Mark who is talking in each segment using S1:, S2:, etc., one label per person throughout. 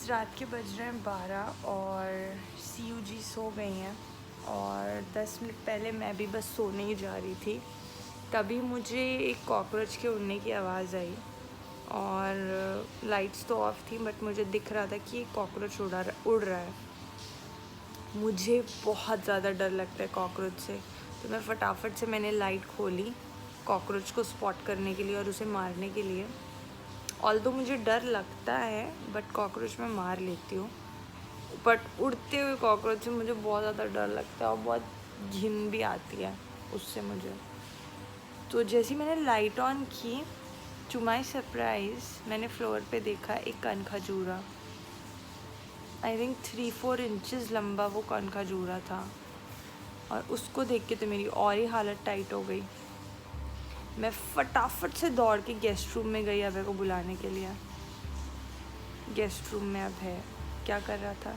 S1: रात के बज रहे हैं 12 और सीयू जी सो गई हैं और 10 मिनट पहले मैं भी बस सोने ही जा रही थी, तभी मुझे एक कॉकरोच के उड़ने की आवाज़ आई और लाइट्स तो ऑफ थी बट मुझे दिख रहा था कि एक कॉकरोच उड़ रहा है। मुझे बहुत ज़्यादा डर लगता है कॉकरोच से, तो मैं फटाफट से मैंने लाइट खोली कॉकरोच को स्पॉट करने के लिए और उसे मारने के लिए। ऑल्दो मुझे डर लगता है बट कॉकरोच मैं मार लेती हूँ, बट उड़ते हुए कॉकरोच से मुझे बहुत ज़्यादा डर लगता है और बहुत घिन भी आती है उससे मुझे। तो जैसे मैंने लाइट ऑन की, टू माई सरप्राइज़ मैंने फ्लोर पे देखा एक कनखजूरा। आई थिंक 3-4 इंचज़ लंबा वो कनखजूरा था और उसको देख के तो मेरी और ही हालत टाइट हो गई। मैं फटाफट से दौड़ के गेस्ट रूम में गई अभय को बुलाने के लिए। गेस्ट रूम में अभय क्या कर रहा था?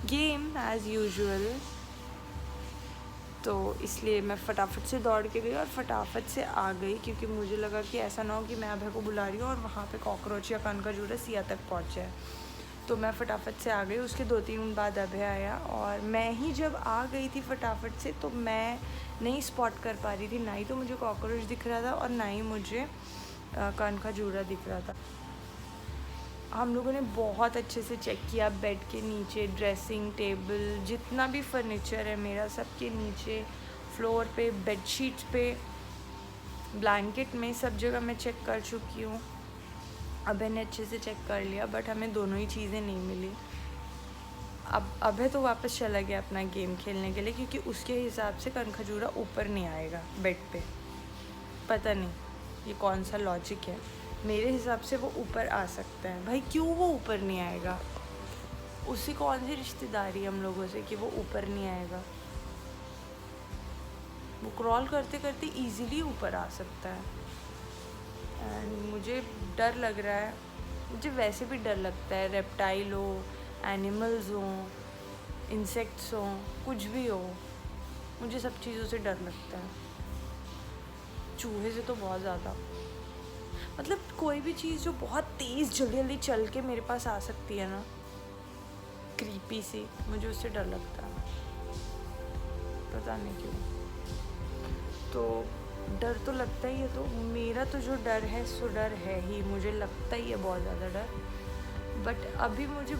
S1: Game as usual. तो इसलिए मैं फटाफट से दौड़ के गई और फटाफट से आ गई, क्योंकि मुझे लगा कि ऐसा ना हो कि मैं अभय को बुला रही हूँ और वहाँ पे कॉकरोच या कनखजूरा सिया तक पहुँच जाए। तो मैं फटाफट से आ गई। उसके 2-3 मिनट बाद अभय आया और मैं ही जब आ गई थी फटाफट से, तो मैं नहीं स्पॉट कर पा रही थी, ना ही तो मुझे कॉकरोच दिख रहा था और ना ही मुझे कनखजूरा दिख रहा था। हम लोगों ने बहुत अच्छे से चेक किया, बेड के नीचे, ड्रेसिंग टेबल, जितना भी फर्नीचर है मेरा, सबके नीचे, फ्लोर पे, बेडशीट्स पे, ब्लैंकेट में, सब जगह मैं चेक कर चुकी हूँ। अभय ने अच्छे से चेक कर लिया बट हमें दोनों ही चीज़ें नहीं मिली। अब अभय तो वापस चला गया अपना गेम खेलने के लिए, क्योंकि उसके हिसाब से कनखजूरा ऊपर नहीं आएगा बेड पे। पता नहीं ये कौन सा लॉजिक है, मेरे हिसाब से वो ऊपर आ सकता है। भाई क्यों वो ऊपर नहीं आएगा? उससे कौन सी रिश्तेदारी हम लोगों से कि वो ऊपर नहीं आएगा? वो क्रॉल करते करते इजीली ऊपर आ सकता है। एंड मुझे डर लग रहा है, मुझे वैसे भी डर लगता है, रेप्टाइल हो, एनिमल्स हो, इंसेक्ट्स हो, कुछ भी हो, मुझे सब चीज़ों से डर लगता है। चूहे से तो बहुत ज़्यादा। मतलब कोई भी चीज़ जो बहुत तेज़ जल्दी जल्दी चल के मेरे पास आ सकती है ना, क्रीपी सी, मुझे उससे डर लगता है, पता नहीं क्यों। तो डर तो लगता ही है। तो मेरा तो जो डर है सो डर है ही, मुझे लगता ही है बहुत ज़्यादा डर। बट अभी मुझे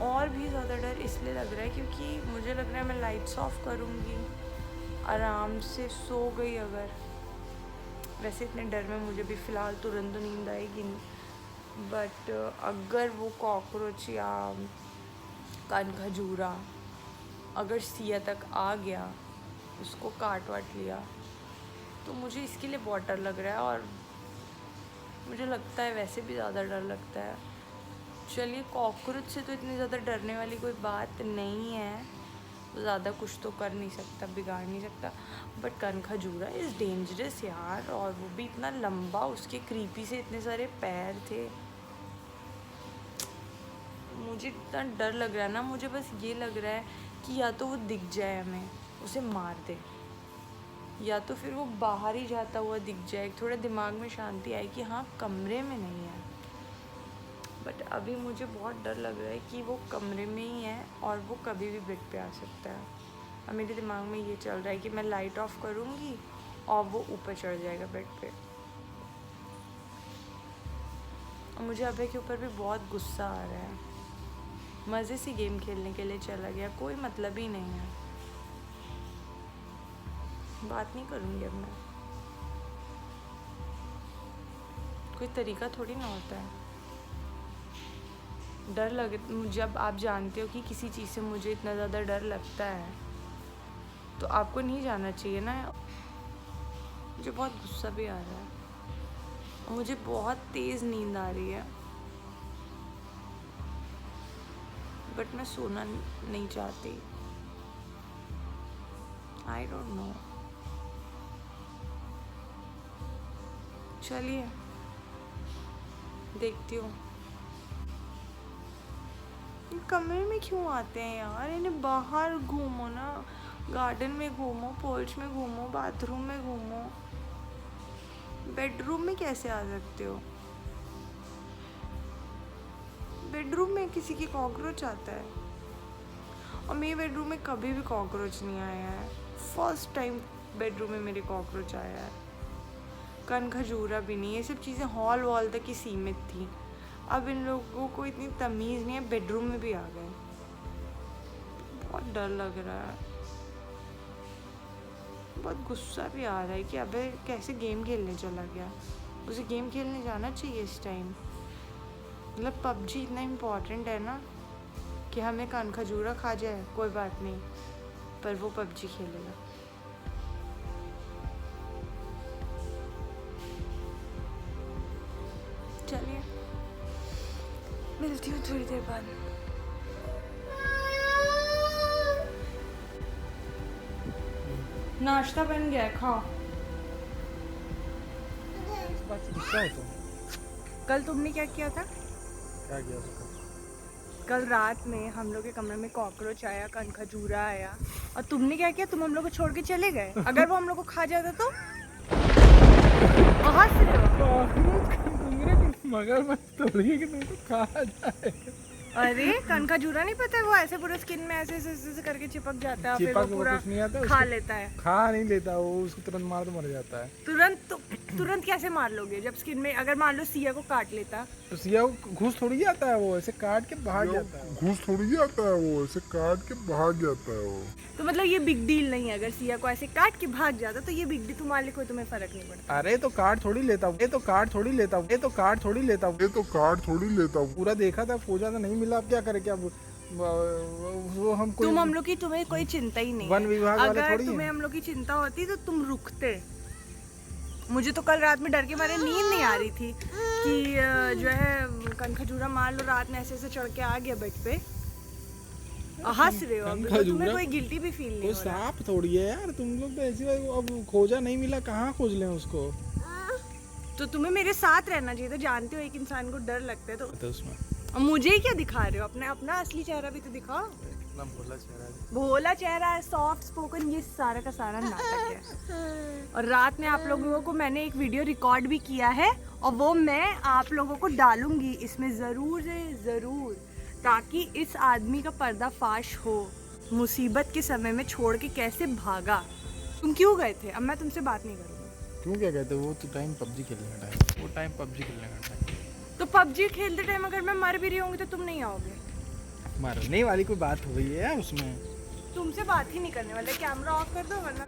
S1: और भी ज़्यादा डर इसलिए लग रहा है क्योंकि मुझे लग रहा है मैं लाइट्स ऑफ करूँगी, आराम से सो गई अगर, वैसे इतने डर में मुझे भी फ़िलहाल तुरंत तो नींद आएगी नहीं, बट अगर वो कॉकरोच या कनखजूरा अगर सिया तक आ गया, उसको काट वाट लिया, तो मुझे इसके लिए बहुत डर लग रहा है। और मुझे लगता है वैसे भी ज़्यादा डर लगता है। चलिए, कॉकरोच से तो इतनी ज़्यादा डरने वाली कोई बात नहीं है, ज़्यादा कुछ तो कर नहीं सकता, बिगाड़ नहीं सकता। बट कनखजूरा इज़ डेंजरस यार, और वो भी इतना लंबा, उसके क्रीपी से इतने सारे पैर थे। मुझे इतना डर लग रहा है ना, मुझे बस ये लग रहा है कि या तो वो दिख जाए हमें, उसे मार दे, या तो फिर वो बाहर ही जाता हुआ दिख जाए, थोड़ा दिमाग में शांति आए कि हाँ कमरे में नहीं है। बट अभी मुझे बहुत डर लग रहा है कि वो कमरे में ही है और वो कभी भी बेड पे आ सकता है। और मेरे दिमाग में ये चल रहा है कि मैं लाइट ऑफ करूँगी और वो ऊपर चढ़ जाएगा बेड पे। और मुझे अभय के ऊपर भी बहुत गुस्सा आ रहा है, मज़े से गेम खेलने के लिए चला गया, कोई मतलब ही नहीं है। बात नहीं करूँगी अब मैं, कोई तरीका थोड़ी ना होता है। डर लगे, जब आप जानते हो कि किसी चीज़ से मुझे इतना ज़्यादा डर लगता है तो आपको नहीं जाना चाहिए ना। मुझे बहुत गुस्सा भी आ रहा है और मुझे बहुत तेज़ नींद आ रही है, बट मैं सोना नहीं चाहती। I don't know. चलिए देखती हूँ। कमरे में क्यों आते हैं यार? इन्हें बाहर घूमो ना, गार्डन में घूमो, पोर्च में घूमो, बाथरूम में घूमो, बेडरूम में कैसे आ सकते हो? बेडरूम में किसी की कॉकरोच आता है, और मेरे बेडरूम में कभी भी कॉकरोच नहीं आया है। फर्स्ट टाइम बेडरूम में मेरे कॉकरोच आया है। कन खजूरा भी नहीं, ये सब चीज़ें हॉल वॉल तक ही सीमित थी। अब इन लोगों को इतनी तमीज़ नहीं है, बेडरूम में भी आ गए। बहुत डर लग रहा है, बहुत गुस्सा भी आ रहा है कि अबे कैसे गेम खेलने चला गया। उसे गेम खेलने जाना चाहिए इस टाइम। मतलब पबजी इतना इम्पोर्टेंट है ना कि हमें कान खजूरा खा जाए कोई बात नहीं, पर वो पबजी खेलेगा। चलिए मिलती हूँ थोड़ी देर बाद। नाश्ता बन गया है, खाओ। कल तुमने क्या किया था?
S2: क्या किया उसका?
S1: कल रात में हम लोग के कमरे में कॉकरोच आया, कनखजूरा आया, और तुमने क्या किया? तुम हम लोग को छोड़ के चले गए। अगर वो हम लोग को खा जाता तो? कहाँ से
S2: मगरमच्छ थोड़ी है कि तुमको खा जाए।
S1: अरे कनखजूरा नहीं पता है, वो ऐसे पूरे स्किन में ऐसे ऐसे करके चिपक जाता है, फिर वो पूरा
S2: कुछ नहीं आता,
S1: खा लेता है।
S2: खा नहीं लेता वो, उसको तुरंत मार तो मर जाता है।
S1: तुरंत कैसे मार लोगे जब स्किन में? अगर मान लो सिया को काट लेता
S2: तो सिया को घुस थोड़ी जाता है, वो ऐसे काट के भाग जाता है।
S3: घुस थोड़ी जाता है, वो ऐसे काट के भाग जाता है वो।
S1: तो मतलब ये बिग डील नहीं है। अगर सिया को ऐसे काट के भाग जाता तो ये बिग डील, तुम्हारे कोई तुम्हें फर्क नहीं पड़ता।
S2: अरे तो काट थोड़ी लेता हूँ, ये तो काट थोड़ी लेता हूँ, ये तो काट थोड़ी लेता हूँ,
S3: ये तो काट थोड़ी लेता हूँ।
S2: पूरा देखा था, खोजा तो नहीं मिला, अब क्या करे? क्या वो हम कोई,
S1: तुम हम लोग की, तुम्हें कोई चिंता ही नहीं
S2: वन
S1: है।
S2: विभाग वाले
S1: अगर
S2: थोड़ी
S1: तुम्हें
S2: हैं।
S1: हम लोग की चिंता होती तो तुम रुकते। मुझे तो कल रात में डर के मारे नींद नहीं आ रही थी कि जो है कनखजूरा मार लो। रात में ऐसे ऐसे चढ़ के आ गया बेड पे। हंस रहे हो अब तो, तुम्हें कोई गिल्टी भी फील नहीं
S2: वो
S1: हो रहा।
S2: सांप थोड़ी है यार, तुम लोग तो ऐसी अब खोजा नहीं मिला, कहाँ खोज लें उसको?
S1: तो तुम्हें मेरे साथ रहना चाहिए। तो जानते हो एक इंसान को डर लगता है तो
S2: उसमें
S1: अब मुझे ही क्या दिखा रहे हो? अपना असली चेहरा भी तो दिखाओ।
S2: इतना भोला चेहरा है।
S1: भोला चेहरा है, सॉफ्ट स्पोकन, ये सारा का सारा नाटक है। और रात में आप लोगों को मैंने एक वीडियो रिकॉर्ड भी किया है, और वो मैं आप लोगों को डालूंगी इसमें ज़रूर से ज़रूर, ताकि इस आदमी का पर्दाफाश हो। मुसीबत के समय में छोड़ के कैसे भागा। तुम क्यों गए थे? अब मैं तुमसे बात नहीं करूँगी।
S2: क्यों, क्या कहते हो? वो तो टाइम पबजी खेलने का टाइम, वो टाइम पबजी खेलने का टाइम।
S1: तो पबजी खेलते टाइम अगर मैं मर भी रही होंगी तो तुम नहीं आओगे?
S2: मरने वाली कोई बात हो रही है उसमें?
S1: तुमसे बात ही नहीं करने वाले। कैमरा ऑफ कर दो वरना